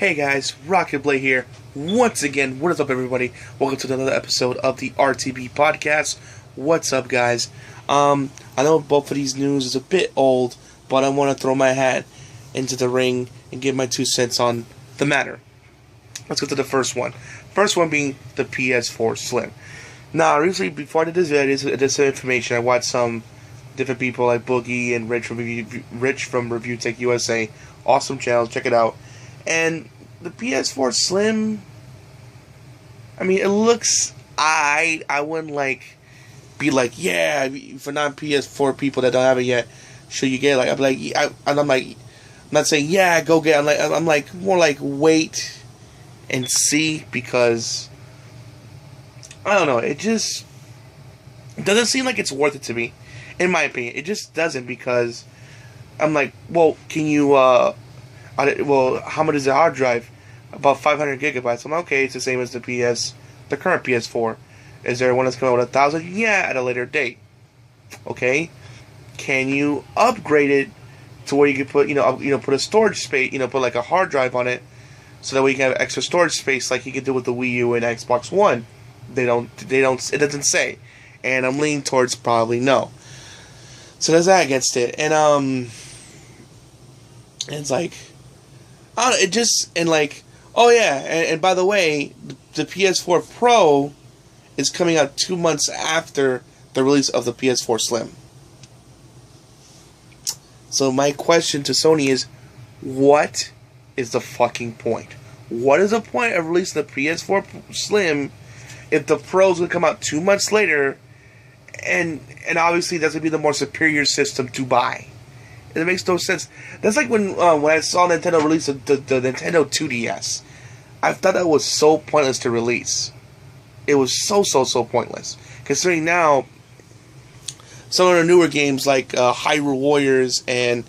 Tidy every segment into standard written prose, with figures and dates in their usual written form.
Hey guys, Rocket Blade here. Once again, what is up everybody? Welcome to another episode of the RTB Podcast. What's up guys? I know both of these news is a bit old, but I want to throw my hat into the ring and give my 2 cents on the matter. Let's go to the first one. First one being the PS4 Slim. Now, recently, before I did this video, this information, I watched some different people like Boogie and Rich from Review Tech USA. Awesome channels, check it out. And the PS4 Slim, I mean, it looks, I wouldn't be like, yeah, for non-PS4 people that don't have it yet, should you get it? I'm not saying, yeah, go get it. I'm like, more like, wait and see, because, I don't know, it doesn't seem like it's worth it to me, in my opinion. It just doesn't, because I'm like, well, can you, how much is the hard drive? About 500 gigabytes. I'm like, okay, it's the same as the current PS4. Is there one that's coming out with 1,000? Yeah, at a later date. Okay, can you upgrade it to where you can put, put a storage space, put like a hard drive on it, so that way you can have extra storage space, like you can do with the Wii U and Xbox One? They don't. It doesn't say, and I'm leaning towards probably no. So there's that against it, and it's like, I don't know, it just, and like, oh yeah, and by the way, the PS4 Pro is coming out 2 months after the release of the PS4 Slim. So my question to Sony is, what is the fucking point? What is the point of releasing the PS4 Slim if the Pro's gonna come out 2 months later, and obviously that's gonna be the more superior system to buy? It makes no sense. That's like when I saw Nintendo release the Nintendo 2DS. I thought that was so pointless to release. It was so pointless. Considering now, some of the newer games like Hyrule Warriors and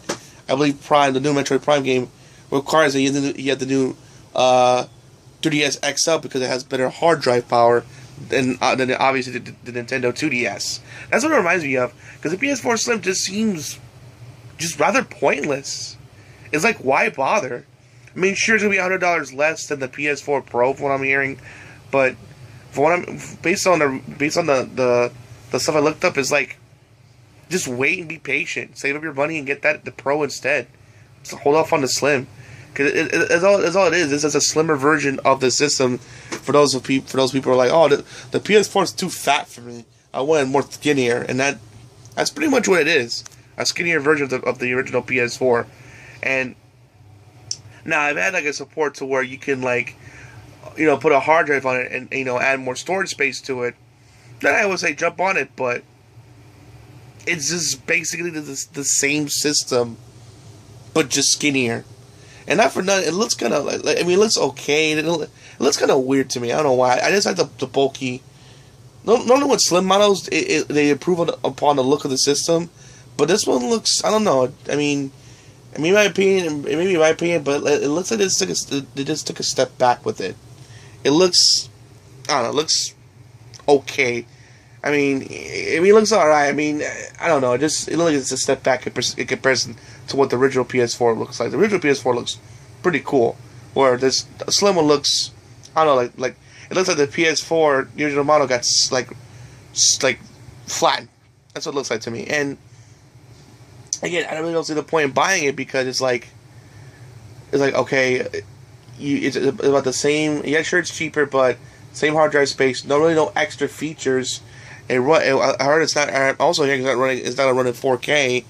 I believe Prime, the new Metroid Prime game, requires that you have the new 3DS XL because it has better hard drive power than obviously the Nintendo 2DS. That's what it reminds me of. Because the PS4 Slim just seems just rather pointless. It's like, why bother? I mean, sure, it's gonna be $100 less than the PS4 Pro, from what I'm hearing, but based on the stuff I looked up, is like, just wait and be patient, save up your money and get the Pro instead. Just hold off on the Slim, because it's all it is. This is a slimmer version of the system. For those people who are like, oh, the PS4 is too fat for me. I wanted more skinnier, and that's pretty much what it is. A skinnier version of the original PS4. And now I've had like a support to where you can put a hard drive on it and add more storage space to it. Then I would say jump on it, but it's just basically the same system, but just skinnier. And not for nothing, it looks kind of it looks okay. It looks kind of weird to me. I don't know why. I just like the bulky. Normally with Slim models, they improve upon the look of the system. But this one looks, I don't know. I mean, my opinion, but it looks like they just took a step back with it. It looks, I don't know, it looks okay. I mean, it looks alright. I mean, I don't know. It looks like it's a step back in comparison to what the original PS4 looks like. The original PS4 looks pretty cool. Where this Slim one looks, I don't know, like it looks like the PS4 the original model got like flattened. That's what it looks like to me. And again, I really don't see the point in buying it, because it's like okay, it's about the same. Yeah, sure, it's cheaper, but same hard drive space. No extra features. I heard it's not. Also, it's not running 4K,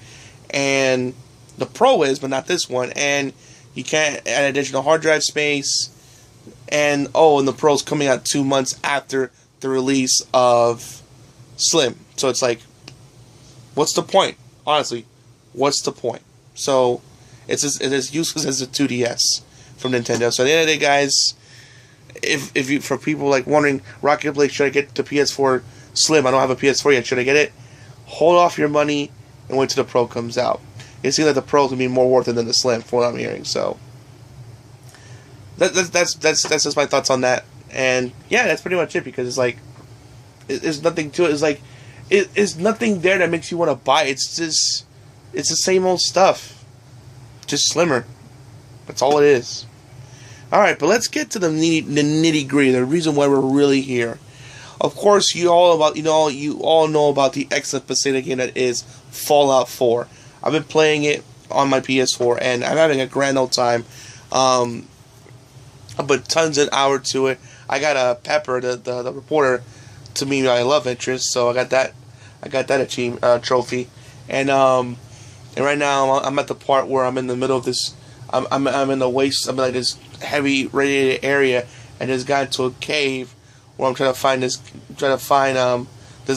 and the Pro is, but not this one. And you can't add additional hard drive space. And and the Pro's coming out 2 months after the release of Slim. So it's like, what's the point? Honestly, what's the point? So it's as useless as the 2DS from Nintendo. So at the end of the day, guys, if you, for people like wondering, Rocket Blade, should I get the PS4 Slim? I don't have a PS4 yet. Should I get it? Hold off your money and wait till the Pro comes out. It seems like the Pro can be more worth it than the Slim, from what I'm hearing. So that's just my thoughts on that. And yeah, that's pretty much it, because it's like, there's nothing to it. It's like, it's nothing there that makes you want to buy it. It's the same old stuff, just slimmer. That's all it is. Alright, but let's get to the nitty gritty, the reason why we're really here. Of course, you all know about the excellent facility game that is Fallout 4. I've been playing it on my PS4, and I'm having a grand old time. I put tons of hours to it. I got a Pepper, the reporter, to me my love interest, so I got that achievement trophy, and right now I'm at the part where I'm in the middle of this. I'm in the waste. I'm in like this heavy radiated area, and just got into a cave where I'm trying to find this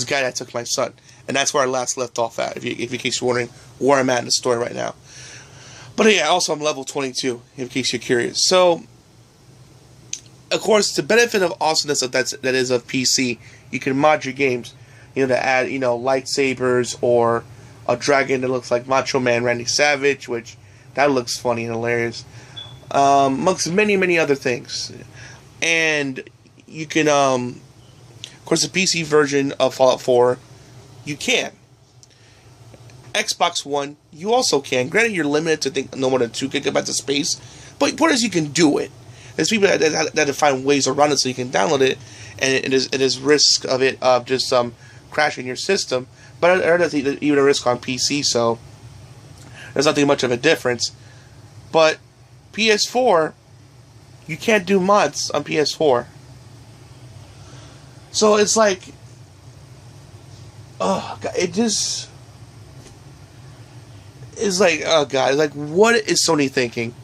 guy that took my son, and that's where I last left off at. If you in case you're wondering where I'm at in the story right now. But yeah, also I'm level 22 in case you're curious. So, of course, the benefit of awesomeness of that is of PC, you can mod your games, to add lightsabers or a dragon that looks like Macho Man Randy Savage, which that looks funny and hilarious, amongst many other things. And you can, of course, the PC version of Fallout 4, you can. Xbox One, you also can. Granted, you're limited to no more than 2 gigabytes of space, but point is, you can do it. There's people that find ways around it so you can download it, and it is risk of it just crashing your system. But there's even a risk on PC, so there's nothing much of a difference. But PS4, you can't do mods on PS4. So it's like, oh God, it just is like, oh God, it's like, what is Sony thinking?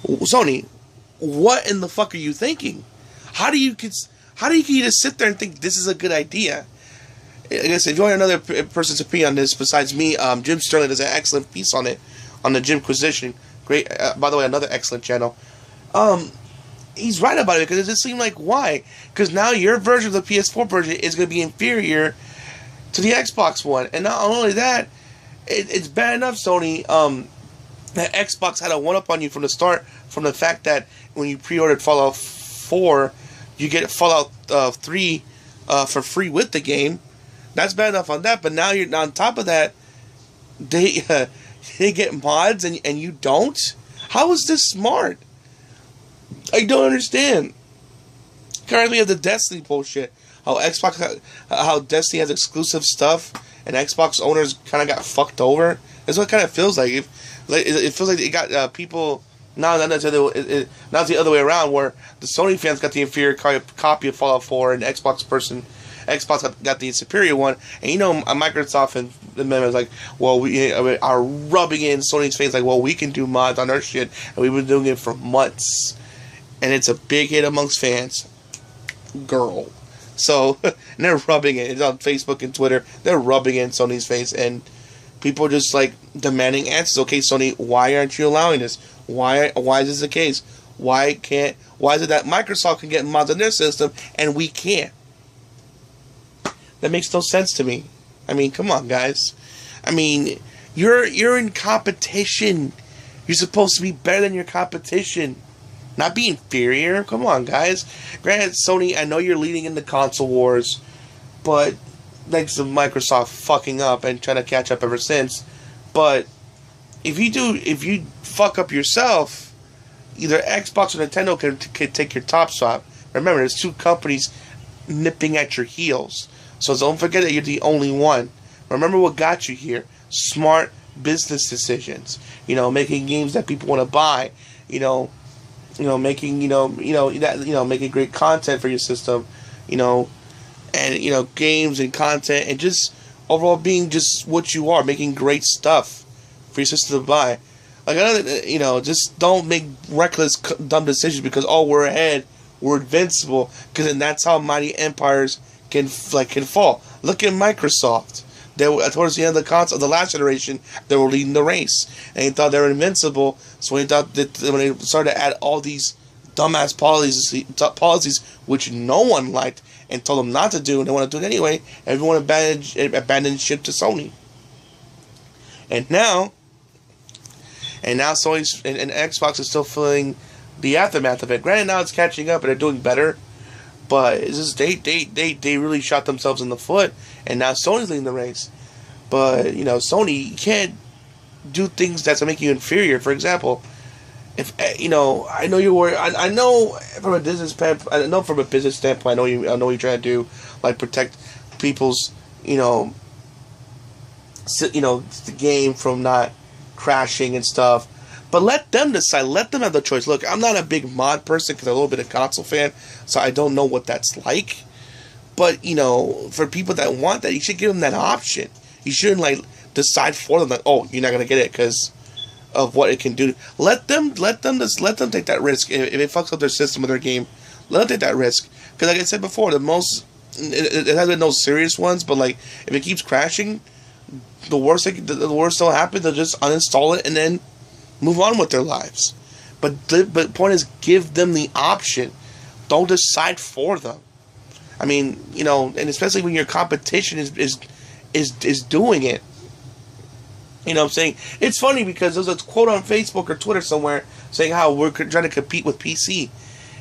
Sony, what in the fuck are you thinking? How do you just sit there and think this is a good idea? I guess if you want another person's opinion on this besides me, Jim Sterling does an excellent piece on it on the Jimquisition. Great, by the way, another excellent channel. He's right about it because it just seemed like, why? Because now your version of the PS4 version is going to be inferior to the Xbox One, and not only that, it's bad enough, Sony, that Xbox had a one-up on you from the start, from the fact that when you pre-ordered Fallout 4, you get Fallout 3 for free with the game. That's bad enough on that, but now you're on top of that, they get mods and you don't? How is this smart? I don't understand. Currently, we have the Destiny bullshit. How Destiny has exclusive stuff, and Xbox owners kind of got fucked over. That's what it kind of feels like. It feels like it got people. Now it's the other way around, where the Sony fans got the inferior copy of Fallout 4, and Xbox got the superior one. And Microsoft and the members like, well, we are rubbing it in Sony's face like, well, we can do mods on our shit, and we've been doing it for months, and it's a big hit amongst fans. Girl. So, and they're rubbing it. It's on Facebook and Twitter. They're rubbing it in Sony's face, and people are just like demanding answers. Okay, Sony, why aren't you allowing this? Why is this the case? Why is it that Microsoft can get mods on their system and we can't? That makes no sense to me. I mean, come on, guys. I mean, you're in competition. You're supposed to be better than your competition, not be inferior. Come on, guys. Granted, Sony, I know you're leading in the console wars, but thanks to Microsoft fucking up and trying to catch up ever since. But if you fuck up yourself, either Xbox or Nintendo can take your top spot. Remember, there's 2 companies nipping at your heels. So don't forget that you're the only one. Remember what got you here. Smart business decisions. Making games that people want to buy. Making making great content for your system. And games and content, and just overall being just what you are, making great stuff for your system to buy. Like just don't make reckless, dumb decisions because we're ahead, we're invincible. Because then that's how mighty empires can fall. Look at Microsoft. They were, towards the end of the last generation, they were leading the race, and they thought they were invincible. So when they started to add all these dumbass policies which no one liked and told them not to do, and they want to do it anyway, everyone abandoned ship to Sony. And now Sony and Xbox is still feeling the aftermath of it. Granted, now it's catching up and they're doing better, but it's just they really shot themselves in the foot, and now Sony's leading the race. But Sony, you can't do things that make you inferior. For example, if I know you're worried. I know from a business standpoint. I know from a business standpoint. I know what you're trying to do, like protect people's, the game from not crashing and stuff. But let them decide. Let them have the choice. Look, I'm not a big mod person because I'm a little bit of console fan, so I don't know what that's like. But for people that want that, you should give them that option. You shouldn't decide for them that, oh, you're not gonna get it because of what it can do. Let them take that risk. If it fucks up their system or their game, let them take that risk. Because like I said before, it has been no serious ones, but if it keeps crashing, the worst that'll happen, they'll just uninstall it and then move on with their lives. But the point is, give them the option. Don't decide for them. I mean, and especially when your competition is doing it. You know what I'm saying? It's funny because there's a quote on Facebook or Twitter somewhere saying how we're trying to compete with PC.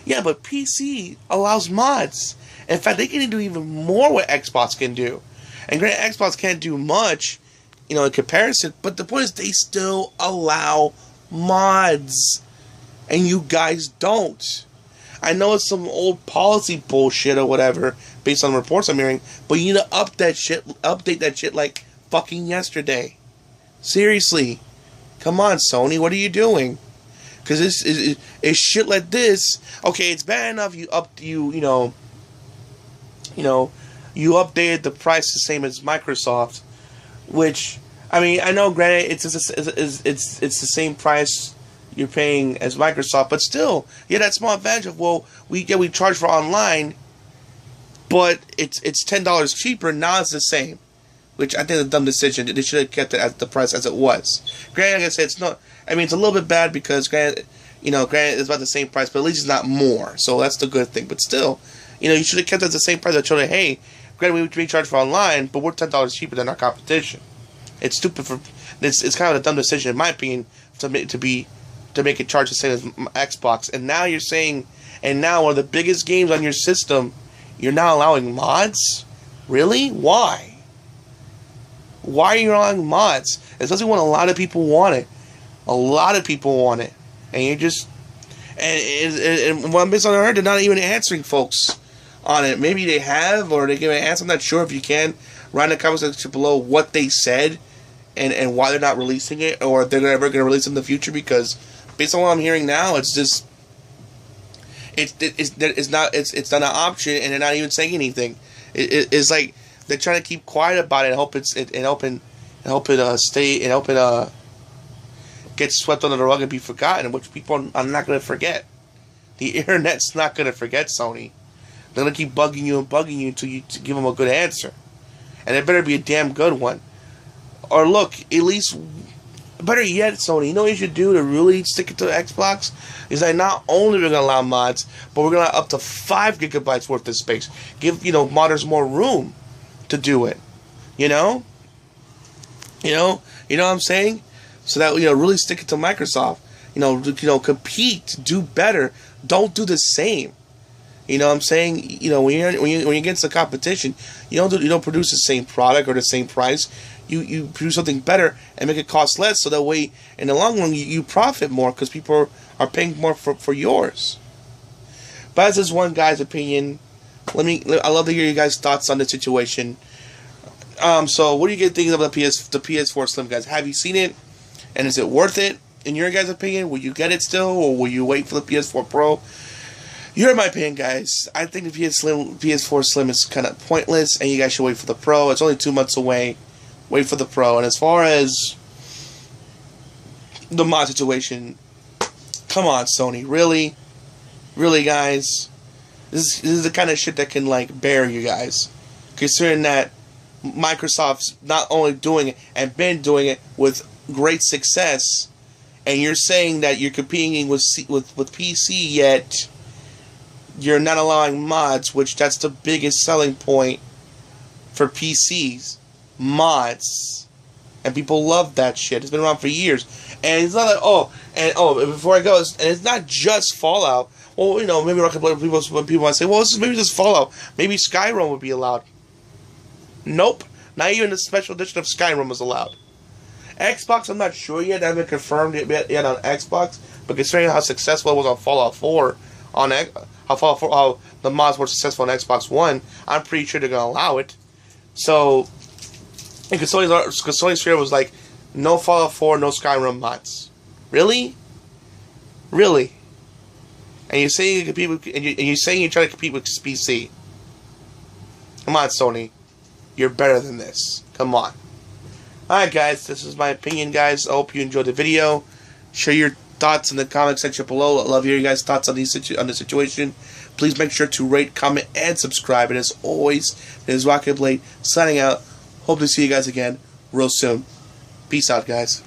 Yeah, but PC allows mods. In fact, they can do even more what Xbox can do. And granted, Xbox can't do much, in comparison, but the point is they still allow mods. And you guys don't. I know it's some old policy bullshit or whatever, based on reports I'm hearing, but you need to update that shit like fucking yesterday. Seriously. Come on, Sony, what are you doing? Because this is shit like this. Okay, it's bad enough you updated the price the same as Microsoft, which, I mean, I know, granted, it's the same price you're paying as Microsoft, but still, that small advantage of, well, we charge for online, but it's $10 cheaper. Now it's the same, which I think is a dumb decision. They should have kept it at the price as it was. Granted, like I said, it's not. I mean, it's a little bit bad because granted, it's about the same price, but at least it's not more. So that's the good thing. But still, you should have kept it at the same price. I told you, hey, granted, we charge for online, but we're $10 cheaper than our competition. It's stupid it's kind of a dumb decision in my opinion to make it charge the same as Xbox. And now you're saying, and now one of the biggest games on your system, you're now allowing mods? Really? Why? Why are you allowing mods? Especially when a lot of people want it. A lot of people want it. And you're just... And what I'm based on heard, they're not even answering folks on it. Maybe they have, or they give an answer. I'm not sure. If you can, write in the comments section below what they said and why they're not releasing it, or if they're ever going to release it in the future, because based on what I'm hearing now, it's just... It's not an option, and they're not even saying anything. It's like they're trying to keep quiet about it and hope it gets swept under the rug and be forgotten, which people are not going to forget. The internet's not going to forget Sony. They're going to keep bugging you until you give them a good answer, and it better be a damn good one. Or look, at least, better yet, Sony, you know what you should do to really stick it to Xbox? Is that not only we're going to allow mods, but we're going to allow up to 5 gigabytes worth of space. Give, modders more room to do it. You know what I'm saying? So that, really stick it to Microsoft. Compete, do better. Don't do the same. You know what I'm saying? When you're against the competition, you don't produce the same product or the same price. You produce something better and make it cost less, so that way, in the long run, you profit more because people are paying more for yours. But that's just one guy's opinion. I love to hear you guys' thoughts on the situation. So what do you think of the PS4 Slim, guys? Have you seen it? And is it worth it? In your guys' opinion, will you get it still, or will you wait for the PS4 Pro? You heard my opinion, guys. I think the PS4 Slim is kind of pointless, and you guys should wait for the Pro. It's only 2 months away. Wait for the Pro. And as far as the mod situation, come on, Sony. Really? Really, guys? This is the kind of shit that can, bear you guys. Considering that Microsoft's not only doing it, and been doing it with great success, and you're saying that you're competing with PC, yet you're not allowing mods, which that's the biggest selling point for PCs. Mods. And people love that shit. It's been around for years. And it's not like, before I go, it's not just Fallout. Well, maybe when people might say, well, maybe just Fallout. Maybe Skyrim would be allowed. Nope. Not even the special edition of Skyrim was allowed. Xbox, I'm not sure yet. I haven't confirmed it yet on Xbox. But considering how successful it was on Fallout 4, how the mods were successful on Xbox One, I'm pretty sure they're gonna allow it. So, and Sony's fear was like, no Fallout 4, no Skyrim mods. Really? Really? And you're saying you compete with, and you're saying you're trying to compete with PC. Come on, Sony. You're better than this. Come on. Alright, guys. This is my opinion, guys. I hope you enjoyed the video. Share your thoughts in the comment section below. I love hearing your guys' thoughts on the situation. Please make sure to rate, comment, and subscribe. And as always, this is Rocket Blade signing out. Hope to see you guys again real soon. Peace out, guys.